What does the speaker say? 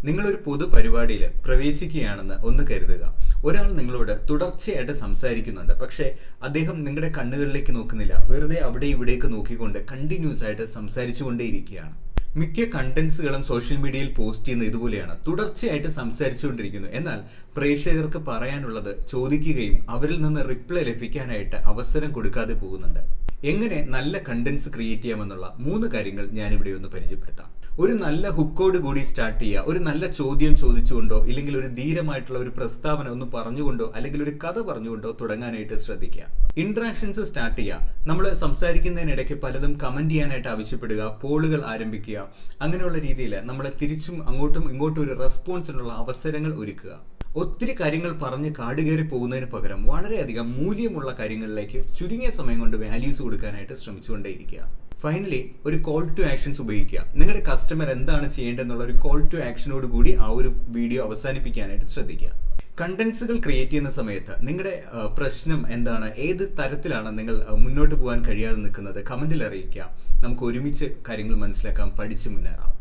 നിങ്ങളൊരു പൊതു പരിപാടിയിൽ പ്രവേശിക്കുകയാണെന്ന് ഒന്ന് കരുതുക. ഒരാൾ നിങ്ങളോട് തുടർച്ചയായിട്ട് സംസാരിക്കുന്നുണ്ട്, പക്ഷേ അദ്ദേഹം നിങ്ങളുടെ കണ്ണുകളിലേക്ക് നോക്കുന്നില്ല. വെറുതെ അവിടെ ഇവിടേക്ക് നോക്കിക്കൊണ്ട് കണ്ടിന്യൂസ് ആയിട്ട് സംസാരിച്ചുകൊണ്ടേയിരിക്കുകയാണ്. മിക്ക കണ്ടന്റ്സുകളും സോഷ്യൽ മീഡിയയിൽ പോസ്റ്റ് ചെയ്യുന്ന ഇതുപോലെയാണ്. തുടർച്ചയായിട്ട് സംസാരിച്ചുകൊണ്ടിരിക്കുന്നു. എന്നാൽ പ്രേക്ഷകർക്ക് പറയാനുള്ളത് ചോദിക്കുകയും അവരിൽ നിന്ന് റിപ്ലൈ ലഭിക്കാനായിട്ട് അവസരം കൊടുക്കാതെ പോകുന്നുണ്ട്. എങ്ങനെ നല്ല കണ്ടന്റ്സ് ക്രിയേറ്റ് ചെയ്യാമെന്നുള്ള 3 കാര്യങ്ങൾ ഞാനിവിടെ ഒന്ന് പരിചയപ്പെടുത്താം. ഒരു നല്ല ഹുക്കോട് കൂടി സ്റ്റാർട്ട് ചെയ്യുക. ഒരു നല്ല ചോദ്യം ചോദിച്ചുകൊണ്ടോ ഇല്ലെങ്കിൽ ഒരു ധീരമായിട്ടുള്ള ഒരു പ്രസ്താവന ഒന്ന് പറഞ്ഞുകൊണ്ടോ അല്ലെങ്കിൽ ഒരു കഥ പറഞ്ഞുകൊണ്ടോ തുടങ്ങാനായിട്ട് ശ്രദ്ധിക്കുക. ഇന്ററാക്ഷൻസ് സ്റ്റാർട്ട് ചെയ്യുക. നമ്മൾ സംസാരിക്കുന്നതിനിടയ്ക്ക് പലതും കമന്റ് ചെയ്യാനായിട്ട് ആവശ്യപ്പെടുക, പോളുകൾ ആരംഭിക്കുക. അങ്ങനെയുള്ള രീതിയിൽ നമ്മൾ തിരിച്ചും അങ്ങോട്ടും ഇങ്ങോട്ടും ഒരു റെസ്പോൺസിനുള്ള അവസരങ്ങൾ ഒരുക്കുക. ഒത്തിരി കാര്യങ്ങൾ പറഞ്ഞ് കാടുകയറി പോകുന്നതിന് പകരം വളരെയധികം മൂല്യമുള്ള കാര്യങ്ങളിലേക്ക് ചുരുങ്ങിയ സമയം കൊണ്ട് വാല്യൂസ് കൊടുക്കാനായിട്ട് ശ്രമിച്ചുകൊണ്ടേയിരിക്കുക. ഫൈനലി ഒരു കോൾ ടു ആക്ഷൻസ് ഉപയോഗിക്കുക. നിങ്ങളുടെ കസ്റ്റമർ എന്താണ് ചെയ്യേണ്ടതെന്നുള്ള ഒരു കോൾ ടു ആക്ഷനോട് കൂടി ആ ഒരു വീഡിയോ അവസാനിപ്പിക്കാനായിട്ട് ശ്രദ്ധിക്കുക. കണ്ടന്റ്സുകൾ ക്രിയേറ്റ് ചെയ്യുന്ന സമയത്ത് നിങ്ങളുടെ പ്രശ്നം എന്താണ്, ഏത് തരത്തിലാണ് നിങ്ങൾ മുന്നോട്ട് പോകാൻ കഴിയാതെ നിൽക്കുന്നത്, കമന്റിൽ അറിയിക്കുക. നമുക്ക് ഒരുമിച്ച് കാര്യങ്ങൾ മനസ്സിലാക്കാം, പഠിച്ച് മുന്നേറാം.